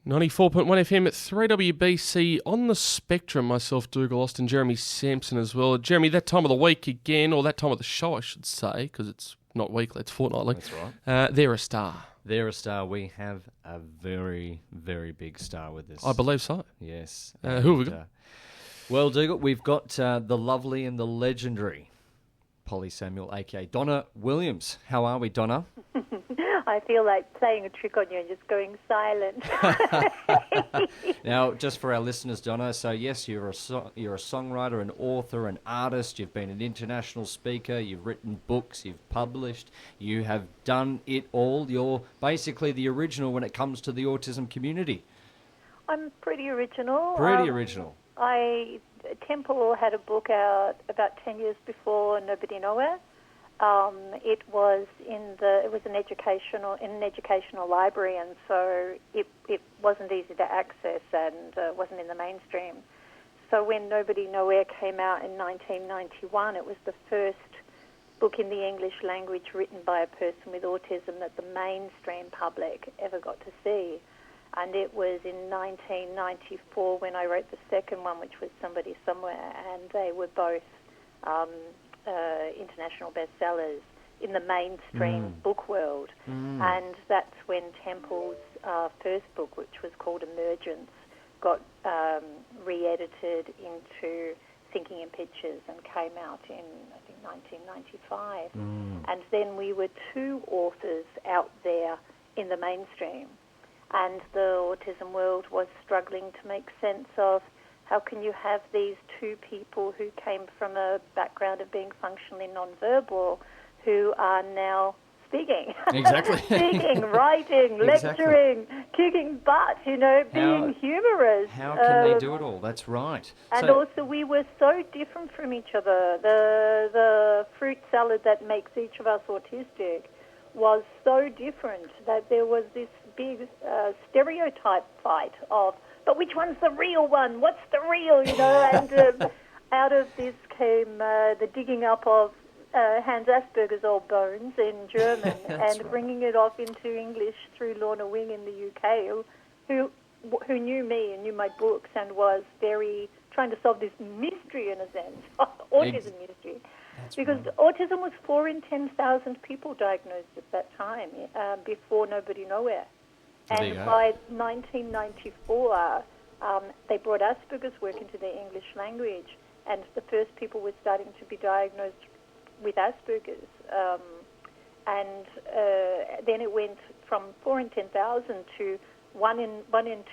94.1 FM at 3WBC on the spectrum. Myself, Dougal, Austin, Jeremy Samson as well. Jeremy, that time of the week again, or that time of the show, I should say, because it's not weekly, it's fortnightly. That's right. They're a star. They're a star. We have a very, very big star with us. I believe so. Yes. Who have we got? Well, Dougal, we've got the lovely and the legendary Polly Samuel, a.k.a. Donna Williams. How are we, Donna? I feel like playing a trick on you and just going silent. Now, just for our listeners, Donna, so yes, you're a songwriter, an author, an artist. You've been an international speaker. You've written books. You've published. You have done it all. You're basically the original when it comes to the autism community. I'm pretty original. Pretty original. Temple had a book out about 10 years before Nobody Nowhere. It was in an educational library, and so it wasn't easy to access and wasn't in the mainstream. So when Nobody Nowhere came out in 1991, it was the first book in the English language written by a person with autism that the mainstream public ever got to see. And it was in 1994 when I wrote the second one, which was Somebody Somewhere, and they were both international bestsellers in the mainstream book world. And that's when Temple's first book, which was called Emergence, got re-edited into Thinking in Pictures and came out in, I think, 1995. And then we were two authors out there in the mainstream. And the autism world was struggling to make sense of how can you have these two people who came from a background of being functionally nonverbal who are now speaking. Exactly. Speaking, writing, lecturing, kicking butt, being humorous. How can they do it all? That's right. And also we were so different from each other. The fruit salad that makes each of us autistic was so different that there was this big stereotype fight of, but which one's the real one? What's the real, And out of this came the digging up of Hans Asperger's old bones in German and bringing it off into English through Lorna Wing in the UK, who knew me and knew my books and was very trying to solve this mystery in a sense, autism mystery. Because autism was 4 in 10,000 people diagnosed at that time, before Nobody Nowhere. And by 1994, they brought Asperger's work into the English language, and the first people were starting to be diagnosed with Asperger's. And then it went from 4 in 10,000 to 1 in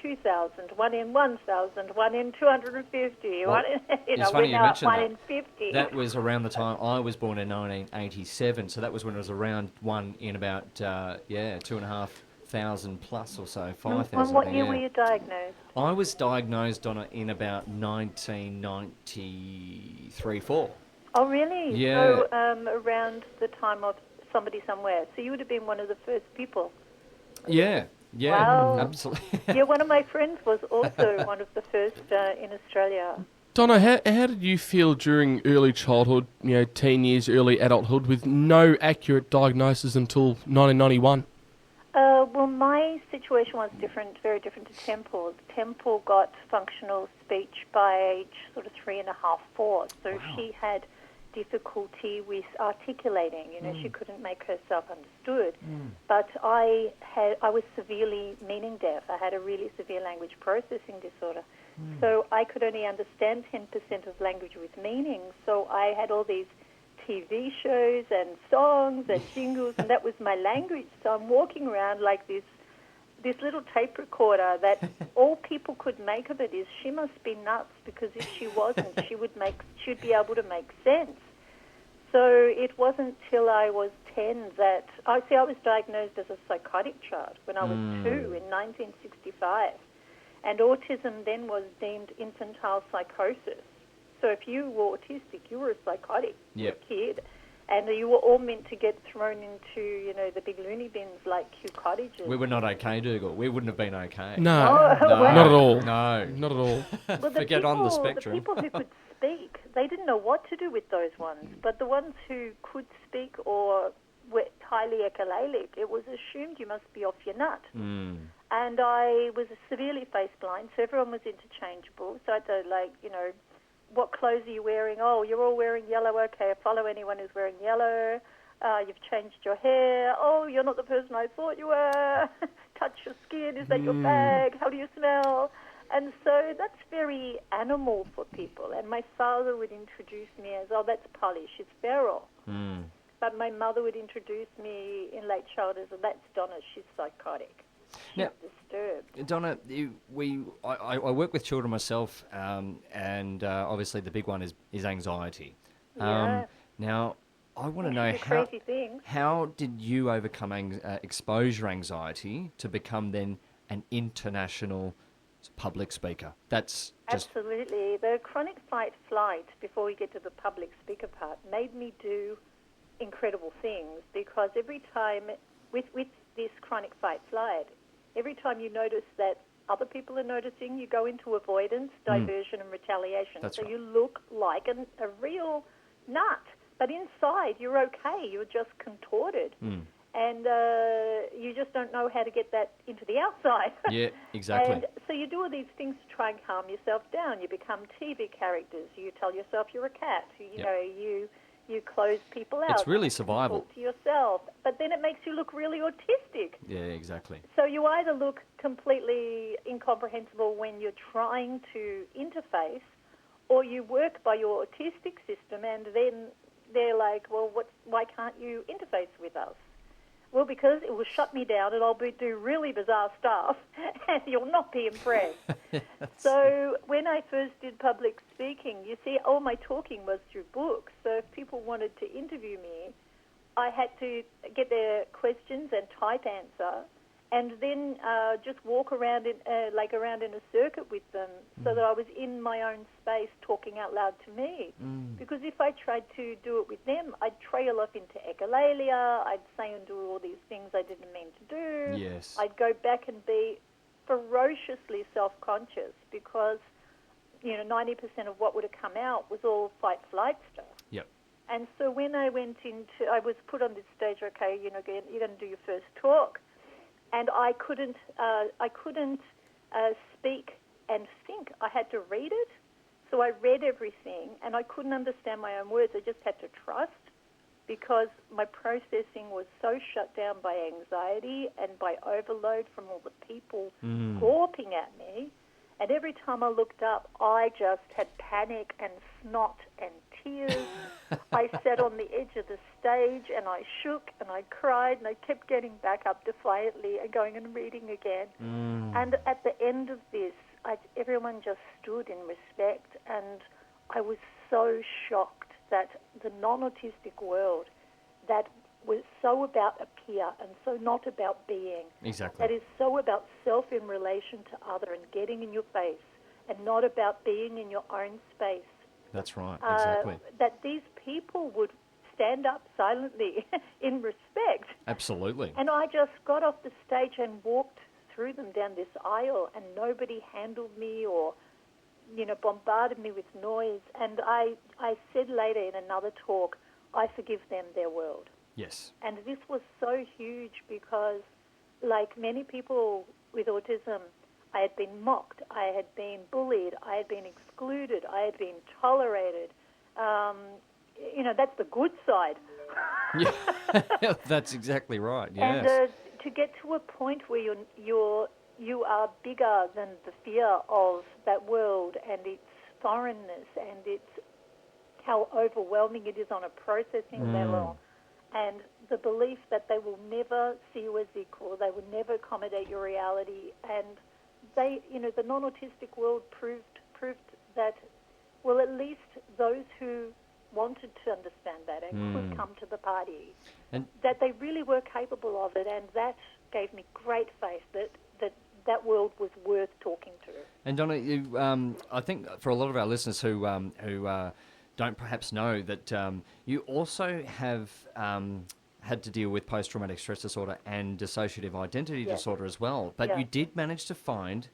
2,000, 1 in 1,000, 1 in 250. Well, it's funny you mentioned 1 in 50. That was around the time I was born in 1987, so that was when it was around 1 in about 2,500 plus or so, 5,000. And what year were you diagnosed? I was diagnosed in about 1993-4. Oh, really? Yeah. So around the time of Somebody Somewhere. So you would have been one of the first people. Yeah. Yeah, wow. Absolutely. Yeah, one of my friends was also one of the first in Australia. Donna, how did you feel during early childhood, teen years, early adulthood, with no accurate diagnosis until 1991? Well, my situation was different, very different to Temple. Temple got functional speech by age sort of 3.5, 4. So she had difficulty with articulating. She couldn't make herself understood. But I was severely meaning deaf. I had a really severe language processing disorder. So I could only understand 10% of language with meaning. So I had all these TV shows and songs and jingles, and that was my language. So I'm walking around like this little tape recorder that all people could make of it is she must be nuts, because if she wasn't, she'd be able to make sense. So it wasn't till I was 10 that I was diagnosed as a psychotic child when I was 2 in 1965, and autism then was deemed infantile psychosis. So if you were autistic, you were a psychotic kid, and you were all meant to get thrown into, the big loony bins like Kew Cottages. We were not okay, Dougal. We wouldn't have been okay. No, not at all. No, not at all. Well, Forget on the spectrum. The people who could speak, they didn't know what to do with those ones. But the ones who could speak or were highly echolalic, it was assumed you must be off your nut. And I was severely face blind, so everyone was interchangeable. So I had to, what clothes are you wearing? Oh, you're all wearing yellow. Okay, I follow anyone who's wearing yellow. You've changed your hair. Oh, you're not the person I thought you were. Touch your skin. Is that your bag? How do you smell? And so that's very animal for people. And my father would introduce me as, oh, that's Polly, she's feral. But my mother would introduce me in late childhood as, that's Donna, she's psychotic. Now, Disturbed. Donna, I work with children myself, and obviously the big one is anxiety. Yeah. Now, I want to know crazy things. how did you overcome exposure anxiety to become then an international public speaker? That's just... Absolutely. The chronic fight-flight, before we get to the public speaker part, made me do incredible things, because every time, with this chronic fight-flight, every time you notice that other people are noticing, you go into avoidance, diversion, and retaliation. That's so right. you look like a real nut, but inside you're okay. You're just contorted. And you just don't know how to get that into the outside. Yeah, exactly. And so you do all these things to try and calm yourself down. You become TV characters. You tell yourself you're a cat. You close people out. It's really survival. Talk to yourself. But then it makes you look really autistic. Yeah, exactly. So you either look completely incomprehensible when you're trying to interface, or you work by your autistic system, and then they're like, well, why can't you interface with us? Well, because it will shut me down and I'll do really bizarre stuff and you'll not be impressed. So when I first did public speaking, you see, all my talking was through books. So if people wanted to interview me, I had to get their questions and type answer, and then just walk around in a circuit with them, so that I was in my own space talking out loud to me. Because if I tried to do it with them, I'd trail off into echolalia, I'd say and do all these things I didn't mean to do. Yes. I'd go back and be ferociously self-conscious, because 90% of what would have come out was all fight-flight stuff. Yep. And so when I I was put on this stage, okay, you're going to do your first talk. And I couldn't speak and think. I had to read it. So I read everything, and I couldn't understand my own words. I just had to trust, because my processing was so shut down by anxiety and by overload from all the people gawping at me. And every time I looked up, I just had panic and snot and tears. I sat on the edge of the stage and I shook and I cried, and I kept getting back up defiantly and going and reading again. And at the end of this, everyone just stood in respect, and I was so shocked that the non-autistic world that was so about appear and so not about being, Exactly. that is so about self in relation to other and getting in your face, and not about being in your own space. That's right, exactly. That these people would stand up silently in respect. Absolutely. And I just got off the stage and walked through them down this aisle, and nobody handled me or, bombarded me with noise. And I said later in another talk, I forgive them their world. Yes. And this was so huge, because, like many people with autism, I had been mocked, I had been bullied, I had been excluded, I had been tolerated. That's the good side. Yeah, that's exactly right. Yes. And to get to a point where you are bigger than the fear of that world and its foreignness and its how overwhelming it is on a processing level, and the belief that they will never see you as equal, they will never accommodate your reality, and they, the non-autistic world proved that, well, at least those who wanted to understand that and could come to the party, and that they really were capable of it, and that gave me great faith that world was worth talking to. And Donna, you, I think for a lot of our listeners who don't perhaps know that you also have had to deal with post-traumatic stress disorder and dissociative identity disorder as well, but you did manage to find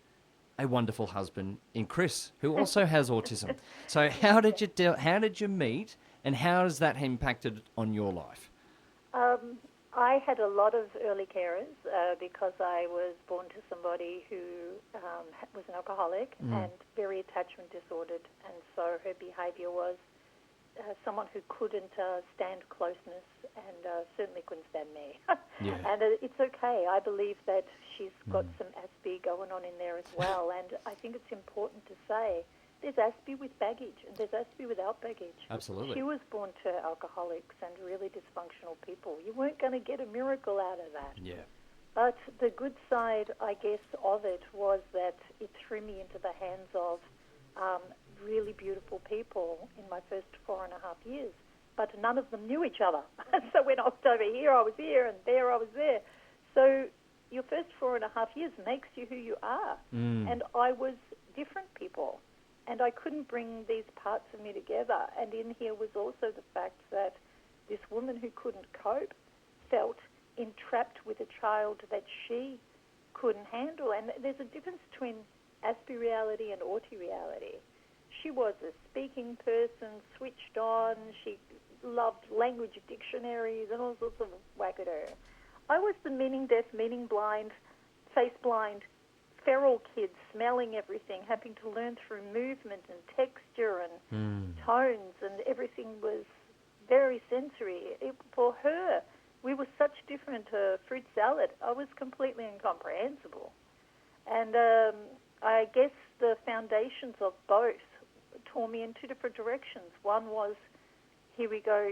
a wonderful husband in Chris, who also has autism. So how did you meet, and how has that impacted on your life? I had a lot of early carers because I was born to somebody who was an alcoholic and very attachment disordered, and so her behaviour was someone who couldn't stand closeness and certainly couldn't stand me. Yeah. And it's okay. I believe that she's got some Aspie going on in there as well, and I think it's important to say there's Aspie with baggage and there's Aspie without baggage. Absolutely. She was born to alcoholics and really dysfunctional people. You weren't going to get a miracle out of that. Yeah. But the good side, I guess, of it was that it threw me into the hands of really beautiful people in my first 4.5 years. But none of them knew each other. So when I was over here, I was here, and there I was there. So your first 4.5 years makes you who you are. And I was different people. And I couldn't bring these parts of me together. And in here was also the fact that this woman who couldn't cope felt entrapped with a child that she couldn't handle. And there's a difference between Aspie reality and Autie reality. She was a speaking person, switched on. She loved language dictionaries and all sorts of wackadoo. I was the meaning deaf, meaning blind, face blind, feral kid, smelling everything, having to learn through movement and texture and tones, and everything was very sensory. For her, we were such different. Fruit salad, I was completely incomprehensible. And I guess the foundations of both tore me in two different directions. One was, here we go,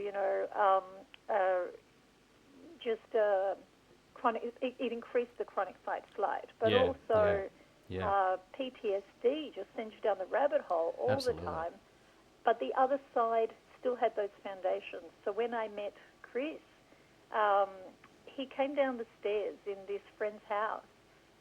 chronic. It increased the chronic fight-flight, but also PTSD just sends you down the rabbit hole all Absolutely. the time. But the other side still had those foundations. So when I met Chris, he came down the stairs in this friend's house,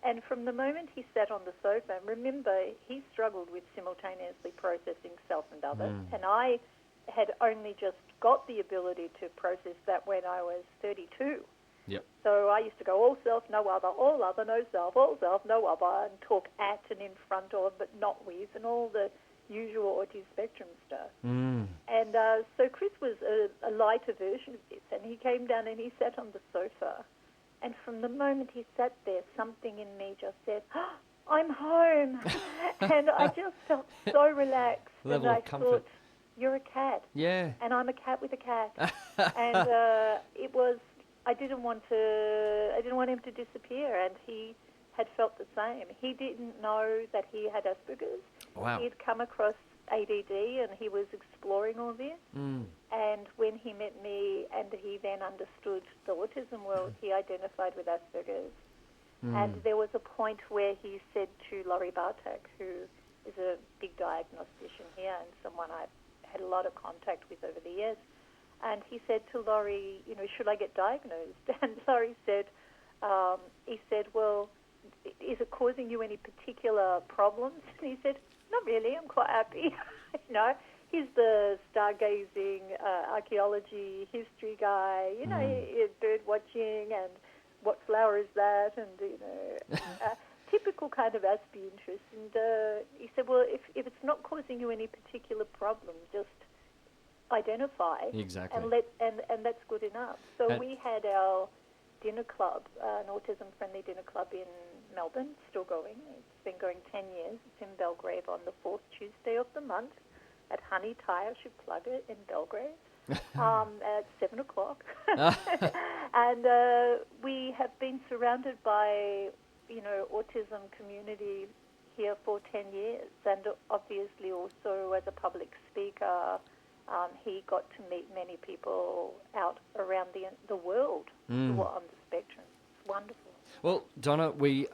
and from the moment he sat on the sofa, remember, he struggled with simultaneously processing self and others, and I had only just got the ability to process that when I was 32. Yep. So I used to go all self, no other, all other, no self, all self, no other, and talk at and in front of, but not with, and all the usual autism spectrum stuff. And so Chris was a lighter version of this, and he came down and he sat on the sofa. And from the moment he sat there, something in me just said, oh, I'm home. And I just felt so relaxed. Level and I of comfort. thought, you're a cat. Yeah. And I'm a cat with a cat. And it was, I didn't want him to disappear, and he had felt the same. He didn't know that he had Asperger's. Wow. He'd come across ADD, and he was exploring all this. And when he met me and he then understood the autism world, he identified with Asperger's. And there was a point where he said to Laurie Bartak, who is a big diagnostician here and someone I've had a lot of contact with over the years, and he said to Laurie, should I get diagnosed? And Laurie said, well, is it causing you any particular problems? And he said, not really, I'm quite happy. He's the stargazing, archaeology, history guy, bird watching and what flower is that, and, typical kind of Aspie interest. And he said, well, if it's not causing you any particular problem, just identify. Exactly. And that's good enough. So we had our dinner club, an autism-friendly dinner club in Melbourne, still going. It's been going 10 years. It's in Belgrave on the 4th Tuesday of the month at Honey Tie, I should plug it, in Belgrave, at 7 o'clock. And we have been surrounded by, autism community here for 10 years. And obviously also as a public speaker, he got to meet many people out around the world who were on the spectrum. It's wonderful. Well, Donna, we've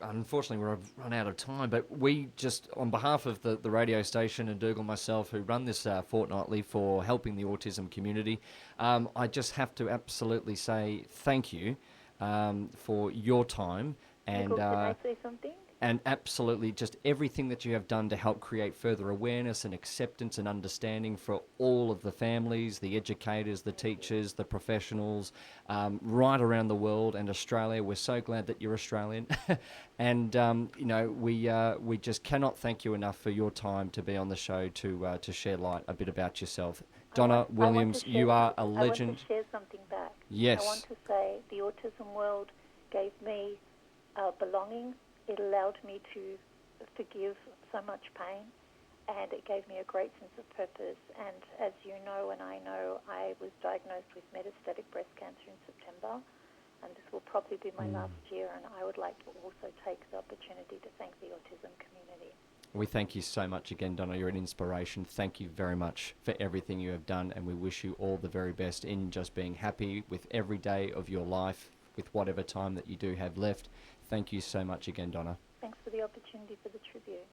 unfortunately run out of time, but we just, on behalf of the radio station and Dougal and myself, who run this fortnightly for helping the autism community, I just have to absolutely say thank you for your time. And Dougal, can I say something? And absolutely just everything that you have done to help create further awareness and acceptance and understanding for all of the families, the educators, the teachers, the professionals, right around the world and Australia. We're so glad that you're Australian. And, we just cannot thank you enough for your time to be on the show to share light a bit about yourself. Donna Williams, you are a legend. I want to share something back. Yes. I want to say the autism world gave me belonging. It allowed me to forgive so much pain, and it gave me a great sense of purpose. And as you know, and I know, I was diagnosed with metastatic breast cancer in September, and this will probably be my last year, and I would like to also take the opportunity to thank the autism community. We thank you so much again, Donna. You're an inspiration. Thank you very much for everything you have done, and we wish you all the very best in just being happy with every day of your life, with whatever time that you do have left. Thank you so much again, Donna. Thanks for the opportunity for the tribute.